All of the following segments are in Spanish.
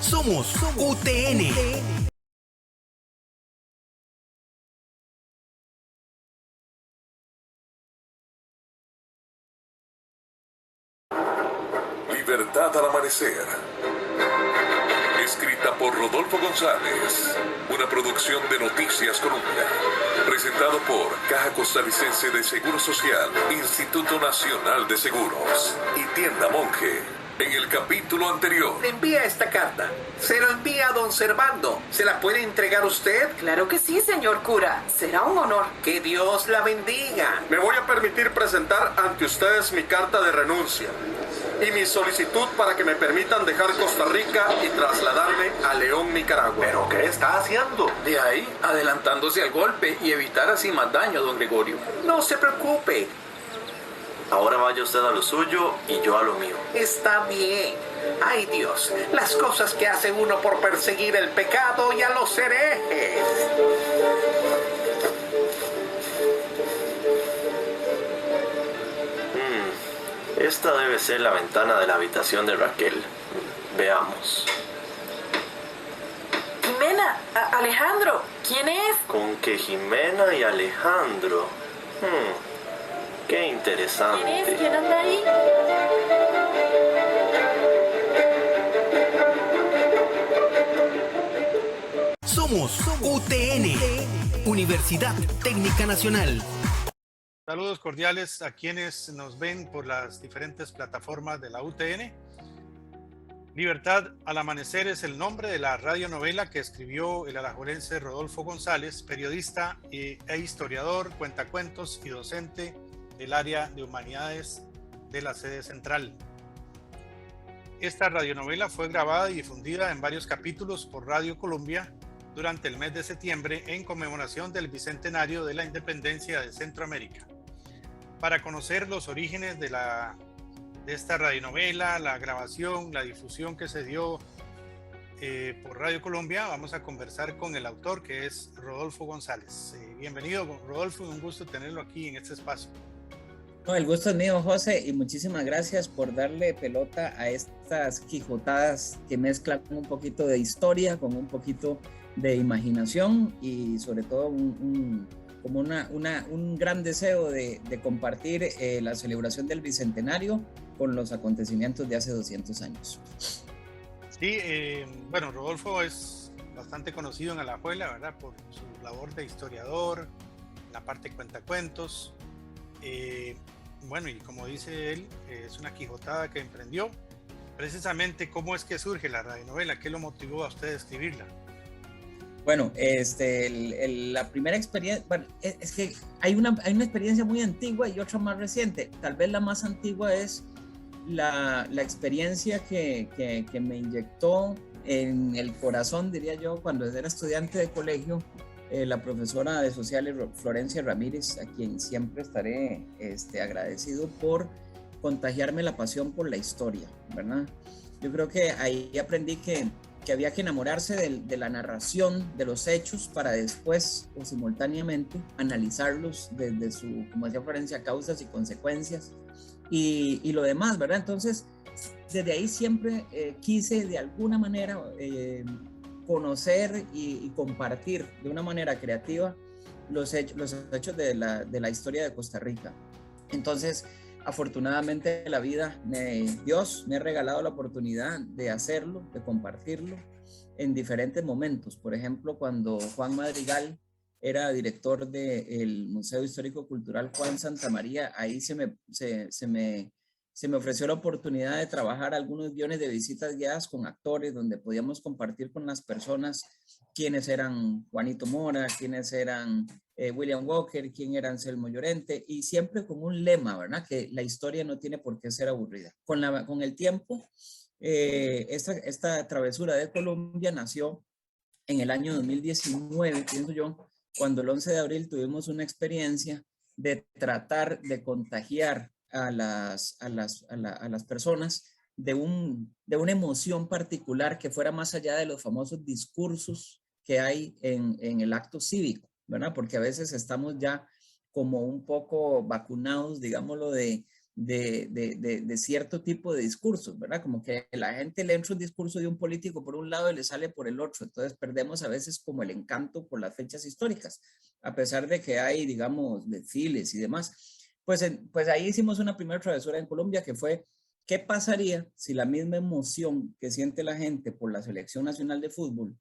Somos UTN. Libertad al amanecer. Escrita por Rodolfo González. Una producción de Noticias Colombia. Presentado por Caja Costarricense de Seguro Social, Instituto Nacional de Seguros y Tienda Monje. En el capítulo anterior. Le envía esta carta. Se la envía a don Servando. ¿Se la puede entregar usted? Claro que sí, señor cura. Será un honor. Que Dios la bendiga. Me voy a permitir presentar ante ustedes mi carta de renuncia y mi solicitud para que me permitan dejar Costa Rica y trasladarme a León, Nicaragua. ¿Pero qué está haciendo? De ahí, adelantándose al golpe y evitar así más daño, don Gregorio. No se preocupe. Ahora vaya usted a lo suyo y yo a lo mío. Está bien. Ay, Dios, las cosas que hace uno por perseguir el pecado y a los herejes. Esta debe ser la ventana de la habitación de Raquel. Veamos. Jimena, Alejandro, ¿quién es? Con que Jimena y Alejandro. Qué interesante. ¿Quién es? ¿Quién anda ahí? Somos UTN, Universidad Técnica Nacional. Saludos cordiales a quienes nos ven por las diferentes plataformas de la UTN. Libertad al amanecer es el nombre de la radionovela que escribió el alajuelense Rodolfo González, periodista e historiador, cuentacuentos y docente del área de humanidades de la sede central. Esta radionovela fue grabada y difundida en varios capítulos por Radio Colombia durante el mes de septiembre en conmemoración del bicentenario de la independencia de Centroamérica. Para conocer los orígenes de esta radionovela, la grabación, la difusión que se dio por Radio Colombia, vamos a conversar con el autor, que es Rodolfo González. Bienvenido, Rodolfo, un gusto tenerlo aquí en este espacio. No, el gusto es mío, José, y muchísimas gracias por darle pelota a estas quijotadas que mezclan un poquito de historia con un poquito de imaginación y sobre todo un gran deseo de compartir la celebración del Bicentenario con los acontecimientos de hace 200 años. Sí, bueno, Rodolfo es bastante conocido en Alajuela, ¿verdad? Por su labor de historiador, la parte de cuentacuentos. Bueno, y como dice él, es una quijotada que emprendió. Precisamente, ¿cómo es que surge la radionovela? ¿Qué lo motivó a usted a escribirla? Bueno, la primera experiencia, bueno, es que hay una experiencia muy antigua y otra más reciente. Tal vez la más antigua es la experiencia que me inyectó en el corazón, diría yo, cuando era estudiante de colegio, la profesora de sociales Florencia Ramírez, a quien siempre estaré agradecido por contagiarme la pasión por la historia, ¿verdad? Yo creo que ahí aprendí que había que enamorarse de la narración de los hechos para después o simultáneamente analizarlos desde su, como decía Florencia, causas y consecuencias y lo demás, ¿verdad? Entonces, desde ahí siempre quise de alguna manera conocer y compartir de una manera creativa los hechos de la historia de Costa Rica. Entonces, afortunadamente la vida, Dios me ha regalado la oportunidad de hacerlo, de compartirlo en diferentes momentos. Por ejemplo, cuando Juan Madrigal era director del Museo Histórico Cultural Juan Santamaría, ahí se me ofreció la oportunidad de trabajar algunos guiones de visitas guiadas con actores, donde podíamos compartir con las personas quiénes eran Juanito Mora, quiénes eran William Walker, quién era Anselmo Llorente, y siempre con un lema, ¿verdad? Que la historia no tiene por qué ser aburrida. Con el tiempo, esta travesura de Colombia nació en el año 2019, pienso yo, cuando el 11 de abril tuvimos una experiencia de tratar de contagiar a las personas de una emoción particular que fuera más allá de los famosos discursos que hay en el acto cívico, ¿verdad? Porque a veces estamos ya como un poco vacunados, digámoslo, de de cierto tipo de discursos, ¿verdad? Como que la gente le entra un discurso de un político por un lado y le sale por el otro. Entonces perdemos a veces como el encanto por las fechas históricas, a pesar de que hay, digamos, desfiles y demás. Pues ahí hicimos una primera travesura en Colombia que fue, ¿qué pasaría si la misma emoción que siente la gente por la selección nacional de fútbol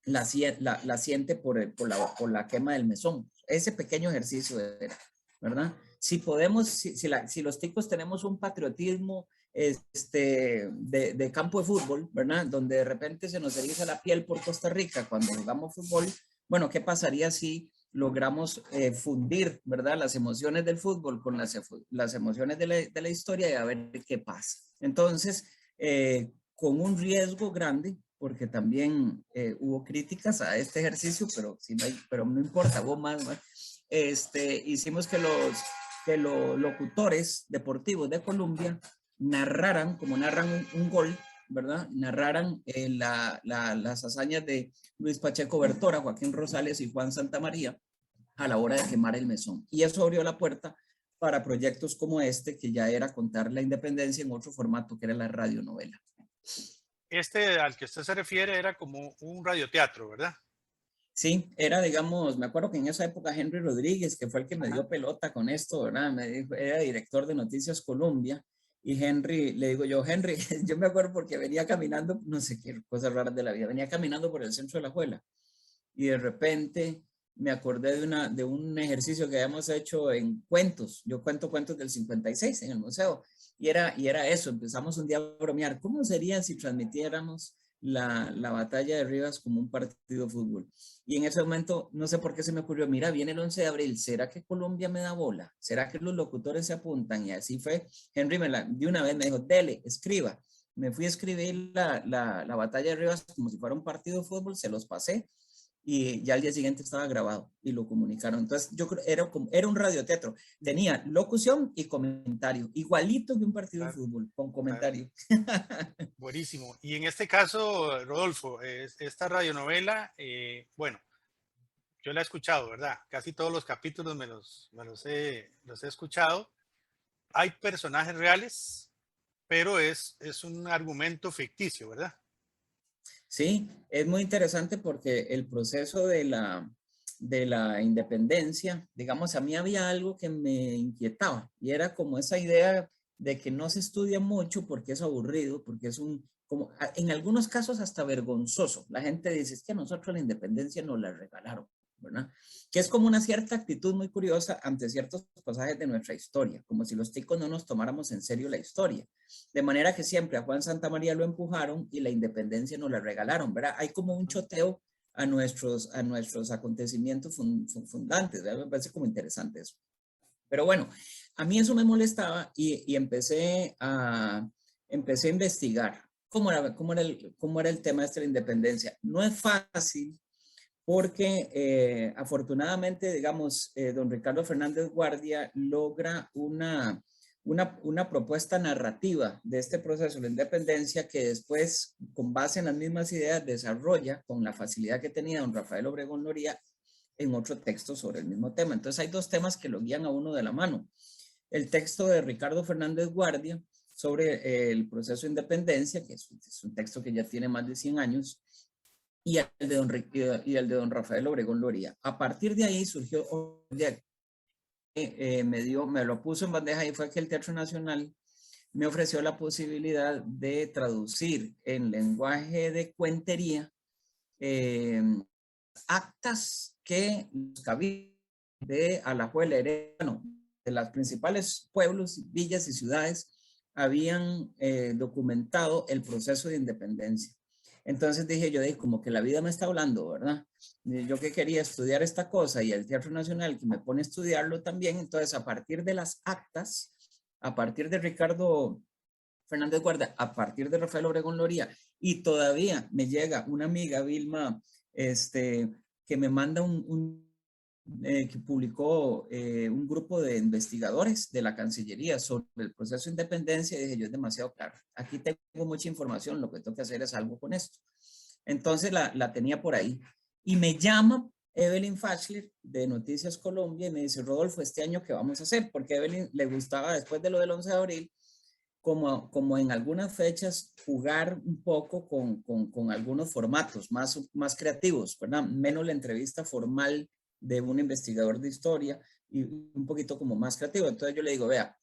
la siente por la quema del mesón? Ese pequeño ejercicio era, ¿verdad? Si podemos, si los ticos tenemos un patriotismo de campo de fútbol, ¿verdad? Donde de repente se nos eriza la piel por Costa Rica cuando jugamos fútbol, bueno, ¿qué pasaría si logramos fundir, ¿verdad? Las emociones del fútbol con las emociones de la historia y a ver qué pasa? Entonces, con un riesgo grande, porque también hubo críticas a este ejercicio, pero no importa, hubo más, ¿verdad? Hicimos que los locutores deportivos de Colombia narraran, como narran un gol, ¿verdad? Narraran las hazañas de Luis Pacheco Bertora, Joaquín Rosales y Juan Santamaría a la hora de quemar el mesón. Y eso abrió la puerta para proyectos como este, que ya era contar la independencia en otro formato, que era la radionovela. Al que usted se refiere era como un radioteatro, ¿verdad? Sí, era, digamos, me acuerdo que en esa época Henry Rodríguez, que fue el que me dio pelota con esto, ¿verdad? Me dijo, era director de Noticias Colombia, y Henry, le digo yo, Henry, yo me acuerdo porque venía caminando, no sé qué cosas raras de la vida, venía caminando por el centro de La Juela, y de repente me acordé de un ejercicio que habíamos hecho en cuentos. Yo cuento cuentos del 56 en el museo, y era eso. Empezamos un día a bromear, ¿cómo sería si transmitiéramos la batalla de Rivas como un partido de fútbol? Y en ese momento, no sé por qué se me ocurrió, mira, viene el 11 de abril, ¿será que Colombia me da bola? ¿Será que los locutores se apuntan? Y así fue. Henry de una vez me dijo, dele, escriba. Me fui a escribir la batalla de Rivas como si fuera un partido de fútbol, se los pasé, y ya al día siguiente estaba grabado y lo comunicaron. Entonces yo creo era un radioteatro, tenía locución y comentario, igualito que un partido de fútbol, con comentario. Buenísimo. Y en este caso, Rodolfo, esta radionovela, bueno, yo la he escuchado, ¿verdad? Casi todos los capítulos los he escuchado. Hay personajes reales, pero es un argumento ficticio, ¿verdad? Sí, es muy interesante porque el proceso de la independencia, digamos, a mí había algo que me inquietaba, y era como esa idea de que no se estudia mucho porque es aburrido, porque es como en algunos casos hasta vergonzoso. La gente dice, es que a nosotros la independencia nos la regalaron, ¿verdad? Que es como una cierta actitud muy curiosa ante ciertos pasajes de nuestra historia, como si los ticos no nos tomáramos en serio la historia. De manera que siempre a Juan Santamaría lo empujaron y la independencia nos la regalaron, ¿verdad? Hay como un choteo a nuestros acontecimientos fundantes, ¿verdad? Me parece como interesante eso. Pero bueno, a mí eso me molestaba y empecé a investigar cómo era el tema de la independencia. No es fácil porque afortunadamente, digamos, don Ricardo Fernández Guardia logra una propuesta narrativa de este proceso de la independencia que después, con base en las mismas ideas, desarrolla con la facilidad que tenía don Rafael Obregón Loría en otro texto sobre el mismo tema. Entonces hay dos temas que lo guían a uno de la mano. El texto de Ricardo Fernández Guardia sobre el proceso de independencia, que es un texto que ya tiene más de 100 años, y el de don Rafael Obregón Loría. A partir de ahí surgió un proyecto. Me lo puso en bandeja y fue que el Teatro Nacional me ofreció la posibilidad de traducir en lenguaje de cuentería actas que los cabildos de Alajuela, Heredia, de los principales pueblos, villas y ciudades habían documentado el proceso de independencia. Entonces dije yo, como que la vida me está hablando, ¿verdad? Yo que quería estudiar esta cosa y el Teatro Nacional que me pone a estudiarlo también. Entonces, a partir de las actas, a partir de Ricardo Fernández Guardia, a partir de Rafael Obregón Loría, y todavía me llega una amiga, Vilma, que me manda que publicó un grupo de investigadores de la Cancillería sobre el proceso de independencia, y dije yo, es demasiado claro, aquí tengo mucha información, lo que tengo que hacer es algo con esto. Entonces la tenía por ahí, y me llama Evelyn Fachler de Noticias Colombia y me dice, Rodolfo, ¿este año qué vamos a hacer? Porque a Evelyn le gustaba, después de lo del 11 de abril, como en algunas fechas, jugar un poco con algunos formatos más creativos, ¿verdad? Menos la entrevista formal de un investigador de historia y un poquito como más creativo. Entonces yo le digo, vea,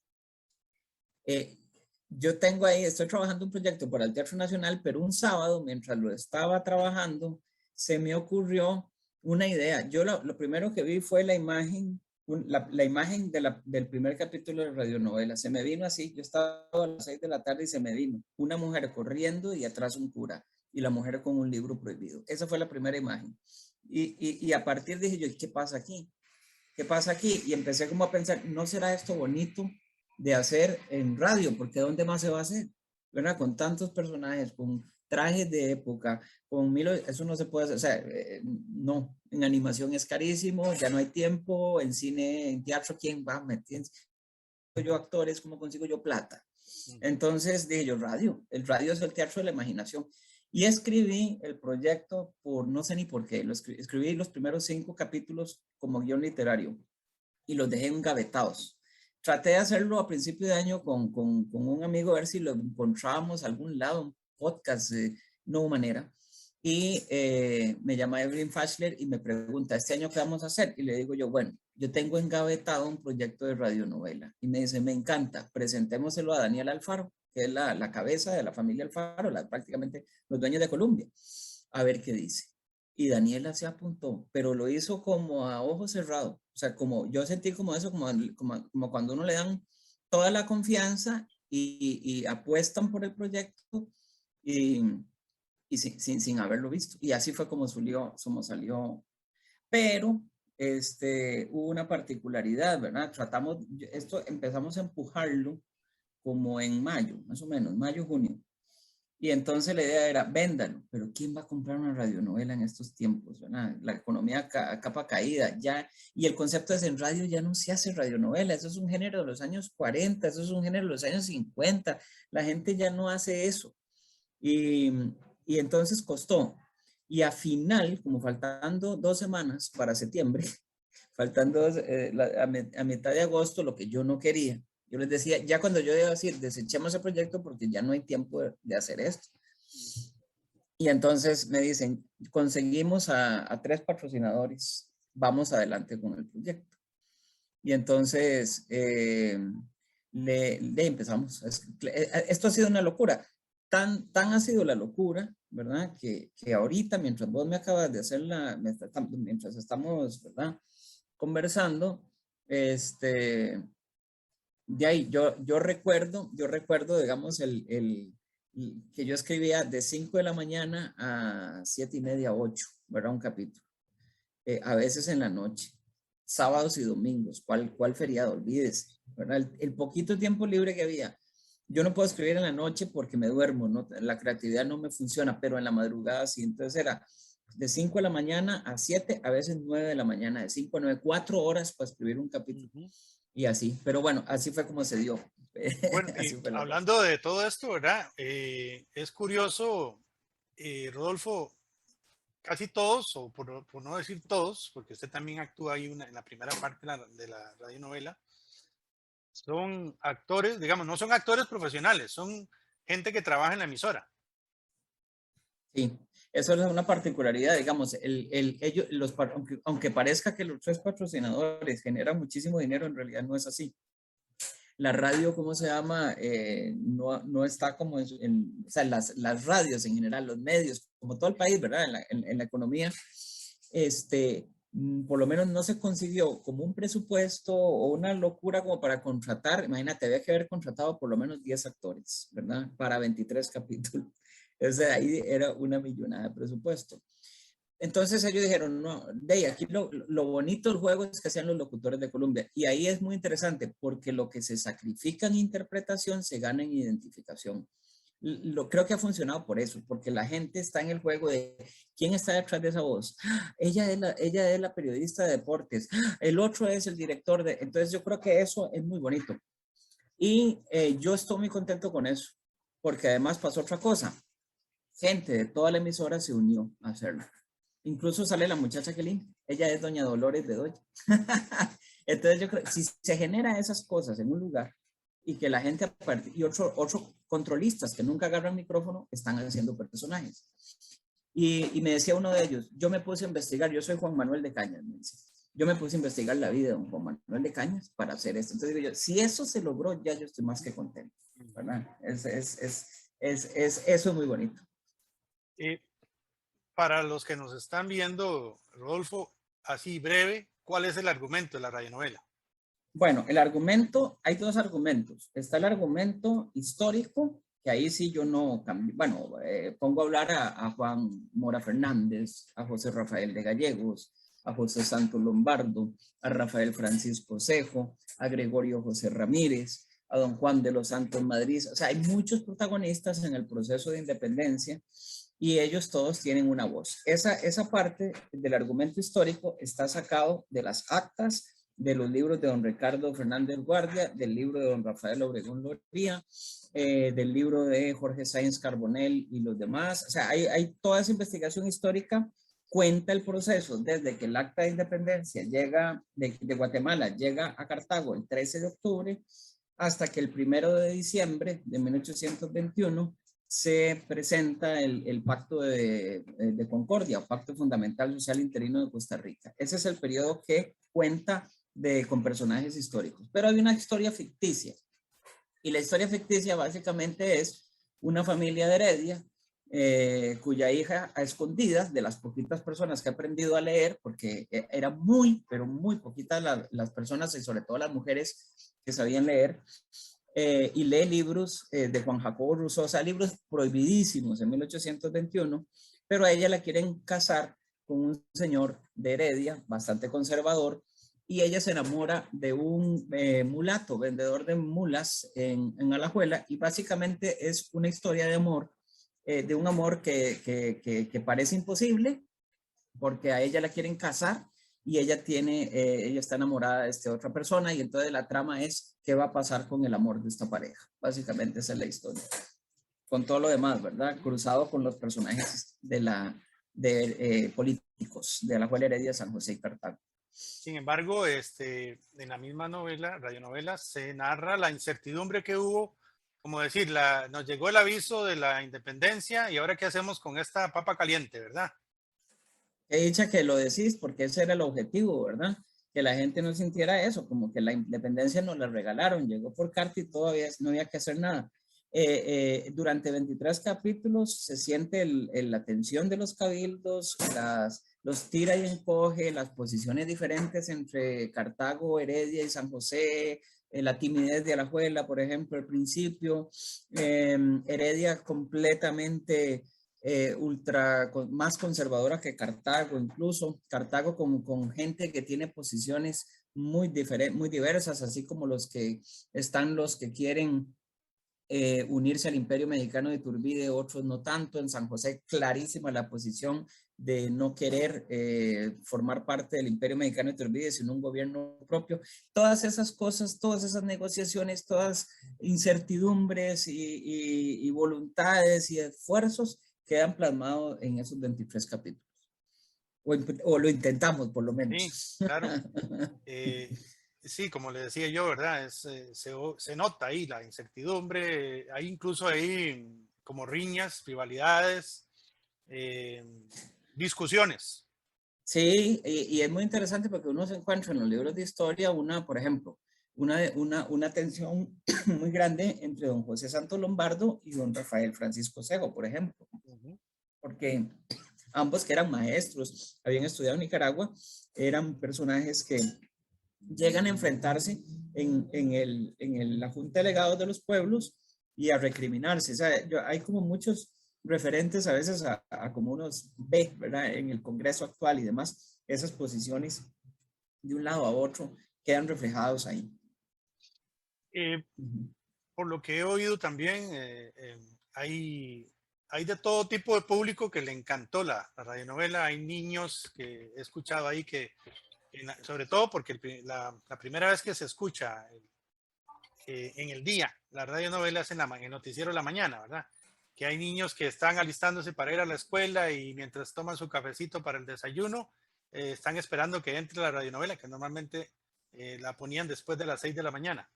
yo tengo ahí, estoy trabajando un proyecto para el Teatro Nacional, pero un sábado, mientras lo estaba trabajando, se me ocurrió una idea. Yo lo primero que vi fue la imagen, la imagen del primer capítulo de radionovela. Se me vino así, yo estaba a las 6 de la tarde y se me vino una mujer corriendo y atrás un cura y la mujer con un libro prohibido. Esa fue la primera imagen. Y a partir dije yo, ¿qué pasa aquí? ¿Qué pasa aquí? Y empecé como a pensar, ¿no será esto bonito de hacer en radio? Porque ¿dónde más se va a hacer? ¿Verdad? Con tantos personajes, con trajes de época, eso no se puede hacer, o sea, no, en animación es carísimo, ya no hay tiempo, en cine, en teatro, ¿quién va a meter? Yo actores, ¿cómo consigo yo plata? Entonces dije yo, radio, el radio es el teatro de la imaginación. Y escribí el proyecto por, no sé ni por qué, escribí los primeros 5 capítulos como guión literario y los dejé engavetados. Traté de hacerlo a principio de año con un amigo a ver si lo encontrábamos a algún lado, un podcast, no hubo manera. Y me llama Evelyn Fachler y me pregunta, ¿este año qué vamos a hacer? Y le digo yo, bueno, yo tengo engavetado un proyecto de radionovela. Y me dice, me encanta, presentémoselo a Daniel Alfaro, que es la cabeza de la familia Alfaro, prácticamente los dueños de Colombia, a ver qué dice. Y Daniela se apuntó, pero lo hizo como a ojo cerrado. O sea, como yo sentí como eso, como cuando uno le dan toda la confianza y apuestan por el proyecto y sin haberlo visto. Y así fue como salió. Pero hubo una particularidad, ¿verdad? Empezamos a empujarlo como en mayo, más o menos, mayo, junio. Y entonces la idea era, véndalo, pero ¿quién va a comprar una radionovela en estos tiempos? ¿Verdad? La economía a capa caída, ya, y el concepto es en radio ya no se hace radionovela, eso es un género de los años 40, eso es un género de los años 50, la gente ya no hace eso. Y entonces costó. Y a final, como faltando 2 semanas para septiembre, faltando a mitad de agosto, lo que yo no quería, yo les decía, ya cuando yo iba a decir, desechemos el proyecto porque ya no hay tiempo de hacer esto. Y entonces me dicen, conseguimos a 3 patrocinadores, vamos adelante con el proyecto. Y entonces empezamos. Esto ha sido una locura. Tan ha sido la locura, ¿verdad? Que ahorita, mientras vos me acabas de hacer mientras estamos, ¿verdad? Conversando, de ahí, yo recuerdo, digamos, que yo escribía de 5 de la mañana a 7:30, 8, ¿verdad? Un capítulo. A veces en la noche, sábados y domingos, ¿cuál feriado? Olvídese, ¿verdad? El poquito tiempo libre que había. Yo no puedo escribir en la noche porque me duermo, ¿no? La creatividad no me funciona, pero en la madrugada sí. Entonces era de 5 de la mañana a 7, a veces 9 de la mañana, de 5 a 9, 4 horas para escribir un capítulo. Y así, pero bueno, así fue como se dio. Bueno, hablando de todo esto, ¿verdad? Es curioso, Rodolfo, casi todos, o por no decir todos, porque usted también actúa ahí en la primera parte de la radionovela, son actores, digamos, no son actores profesionales, son gente que trabaja en la emisora. Sí, eso es una particularidad, digamos, aunque parezca que los 3 patrocinadores generan muchísimo dinero, en realidad no es así. La radio, ¿cómo se llama? No está como o sea, las radios en general, los medios, como todo el país, ¿verdad? En la economía, por lo menos no se consiguió como un presupuesto o una locura como para contratar. Imagínate, había que haber contratado por lo menos 10 actores, ¿verdad? Para 23 capítulos. O sea, ahí era una millonada de presupuesto. Entonces ellos dijeron, no, aquí lo bonito del juego es que sean los locutores de Colombia. Y ahí es muy interesante porque lo que se sacrifica en interpretación se gana en identificación. Creo que ha funcionado por eso, porque la gente está en el juego de quién está detrás de esa voz. Ella es la periodista de deportes. El otro es el director de... Entonces yo creo que eso es muy bonito. Y yo estoy muy contento con eso, porque además pasó otra cosa. Gente de toda la emisora se unió a hacerlo. Incluso sale la muchacha que limpia. Ella es doña Dolores Bedoya. Entonces yo creo que si se genera esas cosas en un lugar y que la gente y otros controlistas que nunca agarran micrófono están haciendo personajes. Y me decía uno de ellos, yo me puse a investigar, yo soy Juan Manuel de Cañas, me dice, yo me puse a investigar la vida de don Juan Manuel de Cañas para hacer esto. Entonces digo yo, si eso se logró, ya yo estoy más que contento, ¿verdad? Eso es muy bonito. Para los que nos están viendo, Rodolfo, así breve, ¿cuál es el argumento de la radionovela? Bueno, el argumento, hay dos argumentos. Está el argumento histórico, que ahí sí yo no cambio. Bueno, pongo a hablar a Juan Mora Fernández, a José Rafael de Gallegos, a José Santos Lombardo, a Rafael Francisco Cejo, a Gregorio José Ramírez, a don Juan de los Santos Madrid. O sea, hay muchos protagonistas en el proceso de independencia y ellos todos tienen una voz. Esa parte del argumento histórico está sacado de las actas, de los libros de don Ricardo Fernández Guardia, del libro de don Rafael Obregón Loría, del libro de Jorge Sáenz Carbonell y los demás. O sea, hay toda esa investigación histórica, cuenta el proceso desde que el acta de independencia llega de Guatemala, llega a Cartago el 13 de octubre, hasta que el 1 de diciembre de 1821 se presenta el Pacto de Concordia, o Pacto Fundamental Social Interino de Costa Rica. Ese es el periodo que cuenta con personajes históricos. Pero hay una historia ficticia. Y la historia ficticia básicamente es una familia de Heredia, cuya hija a escondidas, de las poquitas personas que ha aprendido a leer, porque eran muy, pero muy poquitas las personas, y sobre todo las mujeres que sabían leer, y lee libros de Juan Jacobo Rousseau, o sea, libros prohibidísimos en 1821, pero a ella la quieren casar con un señor de Heredia, bastante conservador, y ella se enamora de un mulato, vendedor de mulas en Alajuela, y básicamente es una historia de amor, de un amor que parece imposible, porque a ella la quieren casar, y ella está enamorada de esta otra persona, y entonces la trama es qué va a pasar con el amor de esta pareja. Básicamente esa es la historia. Con todo lo demás, ¿verdad? Cruzado con los personajes políticos de Alajuela, Heredia, San José y Cartago. Sin embargo, en la misma novela, radionovela, se narra la incertidumbre que hubo, como decir, nos llegó el aviso de la independencia y ahora qué hacemos con esta papa caliente, ¿verdad? He dicho que lo decís porque ese era el objetivo, ¿verdad? Que la gente no sintiera eso, como que la independencia nos la regalaron, llegó por carta y todavía no había que hacer nada. Durante 23 capítulos se siente la tensión de los cabildos, los tira y encoge, las posiciones diferentes entre Cartago, Heredia y San José, la timidez de Alajuela, por ejemplo, al principio, Heredia completamente más conservadora que Cartago, incluso Cartago con gente que tiene posiciones muy diversas, así como los que quieren unirse al Imperio Mexicano de Iturbide, otros no tanto. En San José, clarísima la posición de no querer formar parte del Imperio Mexicano de Iturbide, sino un gobierno propio. Todas esas cosas, todas esas negociaciones, todas incertidumbres y voluntades y esfuerzos quedan plasmados en esos 23 capítulos. O lo intentamos, por lo menos. Sí, claro. Sí, como le decía yo, ¿verdad? Se nota ahí la incertidumbre, hay incluso ahí como riñas, rivalidades, discusiones. Sí, y es muy interesante porque uno se encuentra en los libros de historia, por ejemplo, una tensión muy grande entre don José Santos Lombardo y don Rafael Francisco Cejo, por ejemplo, porque ambos, que eran maestros, habían estudiado en Nicaragua, eran personajes que llegan a enfrentarse en la Junta de Delegados de los Pueblos y a recriminarse. O sea, hay como muchos referentes a veces a como unos ve, ¿verdad? En el Congreso actual y demás, esas posiciones de un lado a otro quedan reflejados ahí. Por lo que he oído también, hay de todo tipo de público que le encantó la radionovela. Hay niños que he escuchado ahí que sobre todo porque la primera vez que se escucha en el día, la radionovela es en el noticiero de la mañana, ¿verdad? que hay niños que están alistándose para ir a la escuela y mientras toman su cafecito para el desayuno, están esperando que entre la radionovela, que normalmente la ponían después de las 6 de la mañana.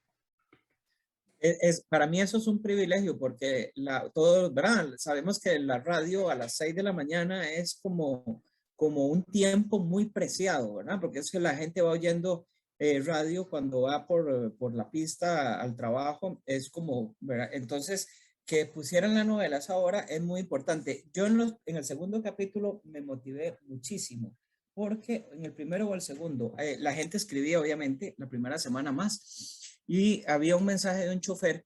Para mí eso es un privilegio porque todo, ¿verdad? Sabemos que la radio a las 6 de la mañana es como un tiempo muy preciado, ¿verdad? Porque es que la gente va oyendo radio cuando va por la pista al trabajo, es como, ¿verdad? Entonces, que pusieran la novela a esa hora es muy importante. Yo en el segundo capítulo me motivé muchísimo, porque en el primero o el segundo, la gente escribía obviamente la primera semana más, y había un mensaje de un chofer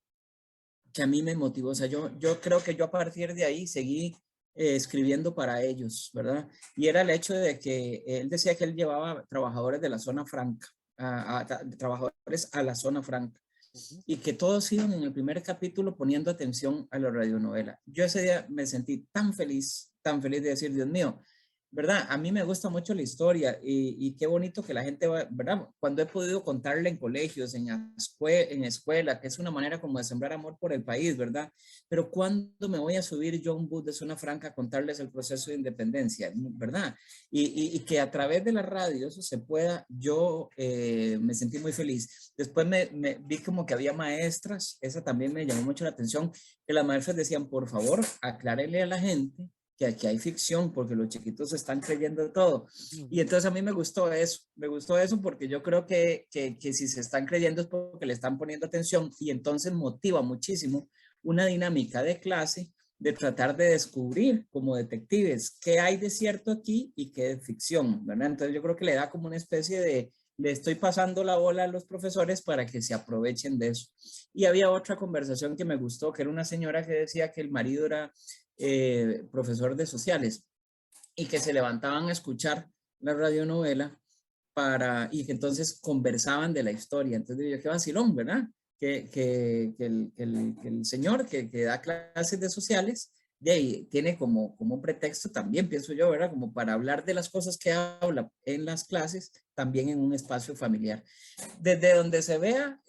que a mí me motivó. O sea, yo creo que yo a partir de ahí seguí escribiendo para ellos, ¿verdad? Y era el hecho de que él decía que él llevaba trabajadores de la zona franca, trabajadores a la zona franca, y que todos iban en el primer capítulo poniendo atención a la radionovela. Yo ese día me sentí tan feliz de decir, Dios mío, ¿verdad? A mí me gusta mucho la historia y qué bonito que la gente va, ¿verdad? Cuando he podido contarle en colegios, en escuela, que es una manera como de sembrar amor por el país, ¿verdad? Pero ¿cuándo me voy a subir yo a un bus de Zona Franca a contarles el proceso de independencia, ¿verdad? Y que a través de la radio eso se pueda, yo me sentí muy feliz. Después me vi como que había maestras, esa también me llamó mucho la atención, que las maestras decían, por favor, aclárele a la gente que aquí hay ficción, porque los chiquitos están creyendo todo. Y entonces a mí me gustó eso porque yo creo que si se están creyendo es porque le están poniendo atención, y entonces motiva muchísimo una dinámica de clase de tratar de descubrir como detectives qué hay de cierto aquí y qué de ficción, ¿verdad? Entonces yo creo que le da como una especie de, le estoy pasando la bola a los profesores para que se aprovechen de eso. Y había otra conversación que me gustó, que era una señora que decía que el marido era profesor de sociales y que se levantaban a escuchar la radionovela y que entonces conversaban de la historia. Entonces yo, qué vacilón, ¿verdad? Que el señor que da clases de sociales de ahí tiene como un pretexto también, pienso yo, ¿verdad? Como para hablar de las cosas que habla en las clases, también en un espacio familiar. Desde donde se vea,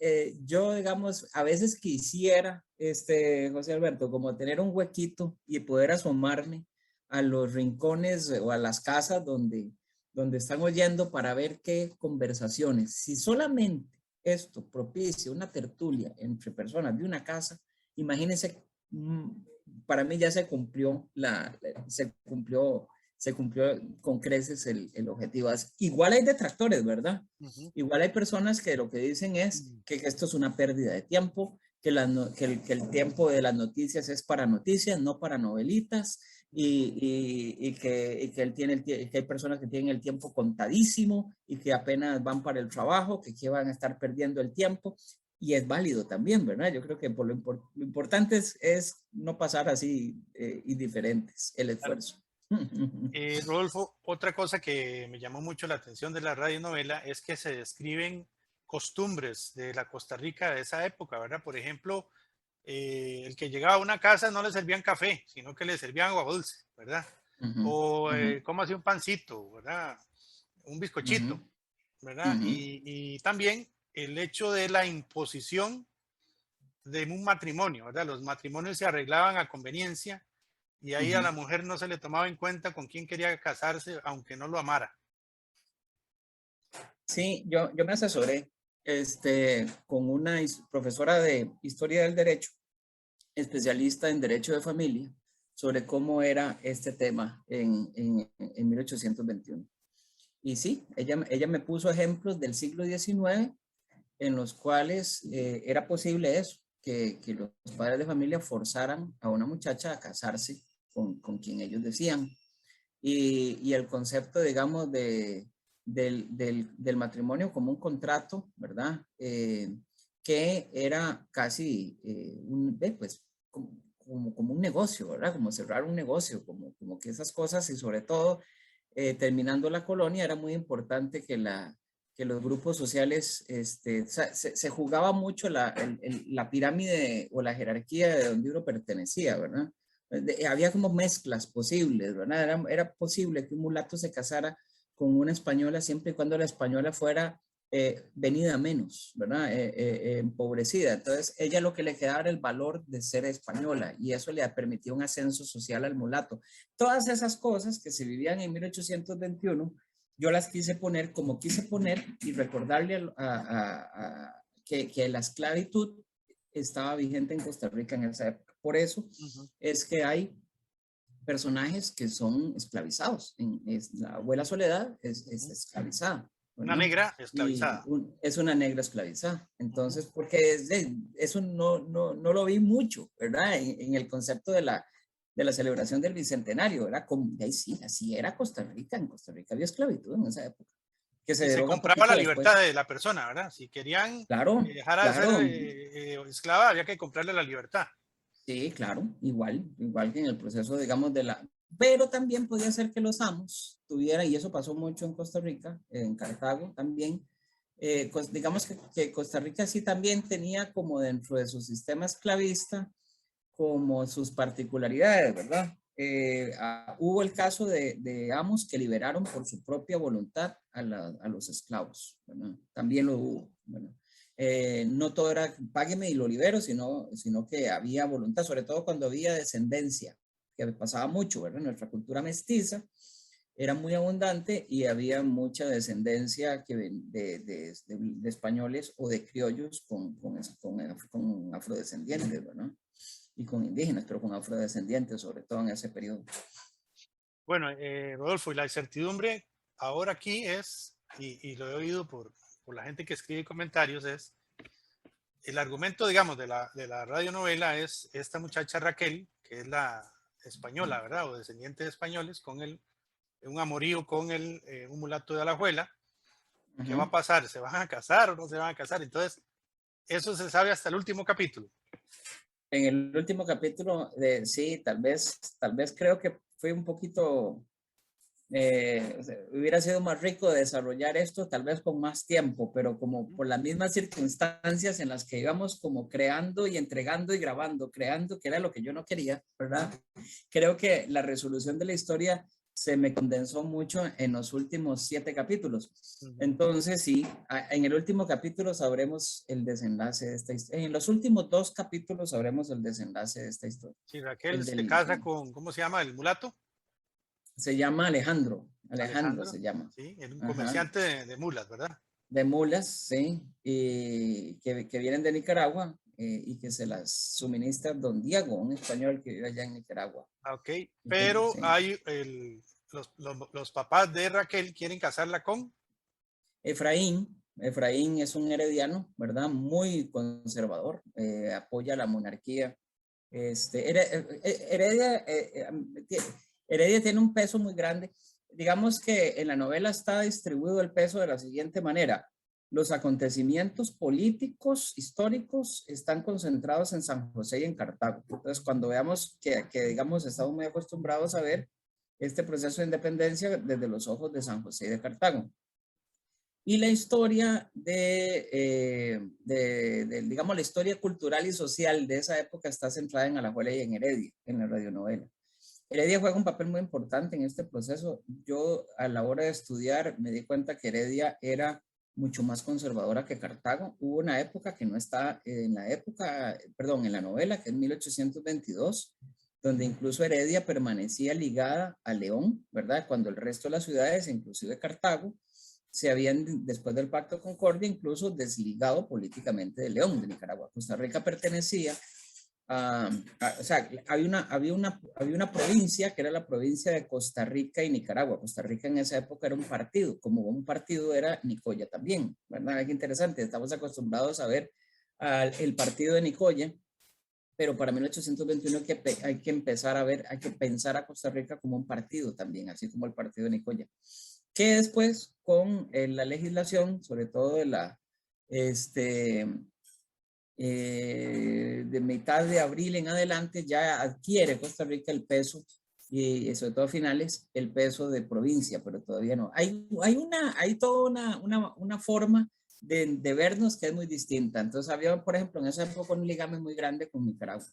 yo, digamos, a veces quisiera, José Alberto, como tener un huequito y poder asomarme a los rincones o a las casas donde están oyendo para ver qué conversaciones. Si solamente esto propicia una tertulia entre personas de una casa, imagínense, para mí ya se cumplió con creces el objetivo. Igual hay detractores, ¿verdad? Igual hay personas que lo que dicen es que esto es una pérdida de tiempo, que el tiempo de las noticias es para noticias, no para novelitas, y que hay personas que tienen el tiempo contadísimo y que apenas van para el trabajo, que van a estar perdiendo el tiempo. Y es válido también, ¿verdad? Yo creo que lo importante es no pasar así indiferentes el esfuerzo. Rodolfo, otra cosa que me llamó mucho la atención de la radionovela es que se describen costumbres de la Costa Rica de esa época, ¿verdad? Por ejemplo, el que llegaba a una casa no le servían café, sino que le servían agua dulce, ¿verdad? O cómo hacía un pancito, ¿verdad? Un bizcochito, ¿verdad? Y también el hecho de la imposición de un matrimonio, ¿verdad? Los matrimonios se arreglaban a conveniencia y ahí a la mujer no se le tomaba en cuenta con quién quería casarse, aunque no lo amara. Sí, yo me asesoré con una profesora de Historia del Derecho, especialista en Derecho de Familia, sobre cómo era este tema en 1821. Y sí, ella me puso ejemplos del siglo XIX en los cuales era posible eso, que los padres de familia forzaran a una muchacha a casarse con quien ellos decían. Y el concepto, digamos, del matrimonio como un contrato, ¿verdad? Que era casi como un negocio, ¿verdad? Como cerrar un negocio, como que esas cosas, y sobre todo, terminando la colonia, era muy importante que los grupos sociales, se jugaba mucho la pirámide o la jerarquía de donde uno pertenecía, ¿verdad? Había como mezclas posibles, ¿verdad? Era posible que un mulato se casara con una española siempre y cuando la española fuera venida menos, ¿verdad? Empobrecida. Entonces, ella lo que le quedaba era el valor de ser española y eso le permitió un ascenso social al mulato. Todas esas cosas que se vivían en 1821, yo las quise poner como quise poner y recordarle que la esclavitud estaba vigente en Costa Rica en esa época. Por eso es que hay personajes que son esclavizados. La abuela Soledad es esclavizada. Una negra esclavizada. Es una negra esclavizada. Entonces, porque eso no lo vi mucho, ¿verdad? En el concepto de la celebración del Bicentenario, era como, sí, así era Costa Rica. En Costa Rica había esclavitud en esa época. Que se compraba la libertad de la persona, ¿verdad? Si querían dejar de ser esclava, había que comprarle la libertad. Sí, claro, igual que en el proceso, digamos, pero también podía ser que los amos tuvieran, y eso pasó mucho en Costa Rica, en Cartago también, digamos que Costa Rica sí también tenía como dentro de su sistema esclavista, como sus particularidades, ¿verdad? Hubo el caso de amos que liberaron por su propia voluntad a los esclavos, ¿verdad? También lo hubo, ¿verdad? No todo era págueme y lo libero, sino que había voluntad, sobre todo cuando había descendencia, que pasaba mucho, ¿verdad? Nuestra cultura mestiza era muy abundante y había mucha descendencia de españoles o de criollos con afrodescendientes, ¿verdad? Y con indígenas, pero con afrodescendientes, sobre todo en ese periodo. Bueno, Rodolfo, y la incertidumbre ahora aquí es, y lo he oído por la gente que escribe comentarios, es el argumento, digamos, de la radionovela es esta muchacha Raquel, que es la española, ¿verdad? O descendiente de españoles, con un amorío con un mulato de Alajuela. ¿Qué va a pasar? ¿Se van a casar o no se van a casar? Entonces, eso se sabe hasta el último capítulo. En el último capítulo, sí, tal vez creo que fue un poquito, hubiera sido más rico de desarrollar esto, tal vez con más tiempo, pero como por las mismas circunstancias en las que íbamos como creando y entregando y grabando, creando, que era lo que yo no quería, ¿verdad? Creo que la resolución de la historia se me condensó mucho en los últimos 7 capítulos. Entonces, sí, en el último capítulo sabremos el desenlace de esta historia. En los últimos 2 capítulos sabremos el desenlace de esta historia. Sí, Raquel se casa con, ¿cómo se llama el mulato? Se llama Alejandro se llama. Sí, es un comerciante de mulas, ¿verdad? De mulas, sí, y que vienen de Nicaragua y que se las suministra don Diego, un español que vive allá en Nicaragua. Ok, pero sí. hay los papás de Raquel quieren casarla con Efraín es un herediano, ¿verdad? Muy conservador, apoya la monarquía. Heredia tiene un peso muy grande. Digamos que en la novela está distribuido el peso de la siguiente manera. Los acontecimientos políticos, históricos, están concentrados en San José y en Cartago. Entonces, cuando veamos que digamos, estamos muy acostumbrados a ver este proceso de independencia desde los ojos de San José y de Cartago. Y la historia digamos, la historia cultural y social de esa época está centrada en Alajuela y en Heredia, en la radionovela. Heredia juega un papel muy importante en este proceso. Yo, a la hora de estudiar, me di cuenta que Heredia era mucho más conservadora que Cartago. Hubo una época que no está en la novela, que es 1822, donde incluso Heredia permanecía ligada a León, ¿verdad? Cuando el resto de las ciudades, inclusive Cartago, se habían, después del Pacto de Concordia, incluso desligado políticamente de León, de Nicaragua. Costa Rica pertenecía o sea, había una provincia que era la provincia de Costa Rica y Nicaragua. Costa Rica en esa época era un partido, como un partido era Nicoya también, ¿verdad? Es interesante, estamos acostumbrados a ver el partido de Nicoya, pero para 1821 hay que empezar a ver, hay que pensar a Costa Rica como un partido también, así como el partido de Nicoya, que después con la legislación, sobre todo de mitad de abril en adelante, ya adquiere Costa Rica el peso, y sobre todo a finales, el peso de provincia, pero todavía no. Hay toda una forma de vernos que es muy distinta. Entonces había, por ejemplo, en esa época un ligamen muy grande con Nicaragua.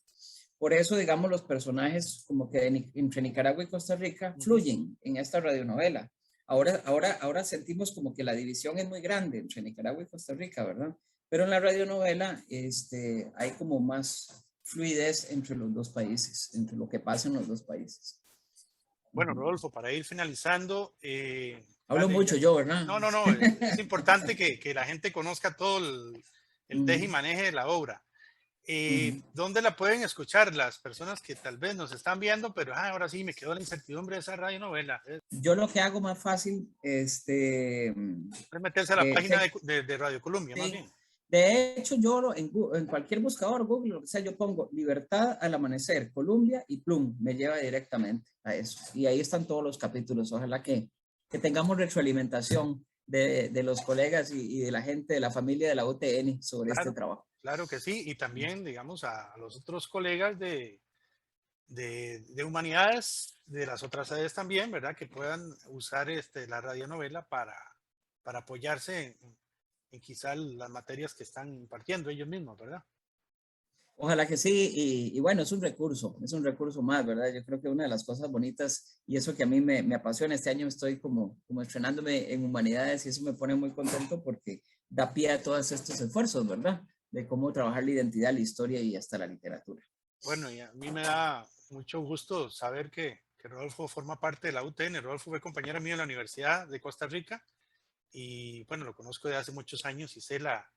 Por eso, digamos, los personajes como que entre Nicaragua y Costa Rica fluyen en esta radionovela. ahora sentimos como que la división es muy grande entre Nicaragua y Costa Rica, ¿verdad? Pero en la radionovela hay como más fluidez entre los dos países, entre lo que pasa en los dos países. Bueno, Rodolfo, para ir finalizando. Hablo mucho yo, ¿verdad? No, es importante que la gente conozca todo el teje y maneje de la obra. ¿Dónde la pueden escuchar las personas que tal vez nos están viendo, pero ahora sí me quedó la incertidumbre de esa radionovela? Yo lo que hago más fácil, es meterse a la página de Radio Colombia, sí. más bien. De hecho, yo en cualquier buscador, Google, lo que sea, yo pongo Libertad al Amanecer, Colombia y plum, me lleva directamente a eso. Y ahí están todos los capítulos. Ojalá que tengamos retroalimentación de los colegas y de la gente, de la familia de la UTN sobre este trabajo. Claro que sí, y también, digamos, a los otros colegas de humanidades, de las otras áreas también, ¿verdad? Que puedan usar la radionovela para apoyarse en quizá las materias que están impartiendo ellos mismos, ¿verdad? Ojalá que sí, y bueno, es un recurso más, ¿verdad? Yo creo que una de las cosas bonitas, y eso que a mí me apasiona, este año estoy como estrenándome en humanidades y eso me pone muy contento porque da pie a todos estos esfuerzos, ¿verdad? De cómo trabajar la identidad, la historia y hasta la literatura. Bueno, y a mí me da mucho gusto saber que Rodolfo forma parte de la UTN. Rodolfo fue compañero mío en la Universidad de Costa Rica y bueno, lo conozco de hace muchos años y sé la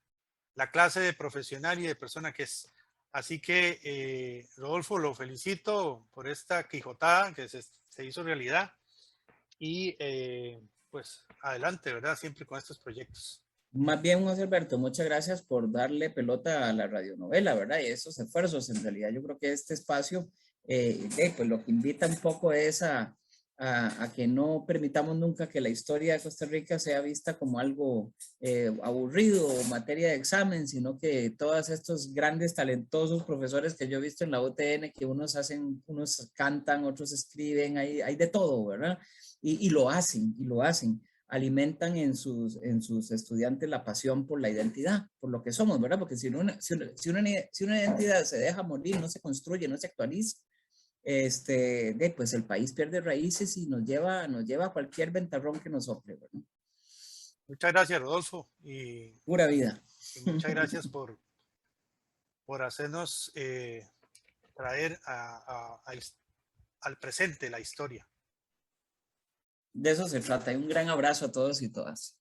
clase de profesional y de persona que es. Así que, Rodolfo, lo felicito por esta quijotada que se hizo realidad y pues adelante, ¿verdad? Siempre con estos proyectos. Más bien, José Alberto, muchas gracias por darle pelota a la radionovela, ¿verdad? Y esos esfuerzos, en realidad, yo creo que este espacio, pues lo que invita un poco es a que no permitamos nunca que la historia de Costa Rica sea vista como algo aburrido o materia de examen, sino que todos estos grandes, talentosos profesores que yo he visto en la UTN, que unos cantan, otros escriben, hay de todo, ¿verdad? Y lo hacen, alimentan en sus estudiantes la pasión por la identidad, por lo que somos, ¿verdad? Porque si una identidad se deja morir, no se construye, no se actualiza, pues el país pierde raíces y nos lleva a cualquier ventarrón que nos sople, ¿verdad? Muchas gracias, Rodolfo. Y pura vida. Y muchas gracias por hacernos traer al presente la historia. De eso se trata. Un gran abrazo a todos y todas.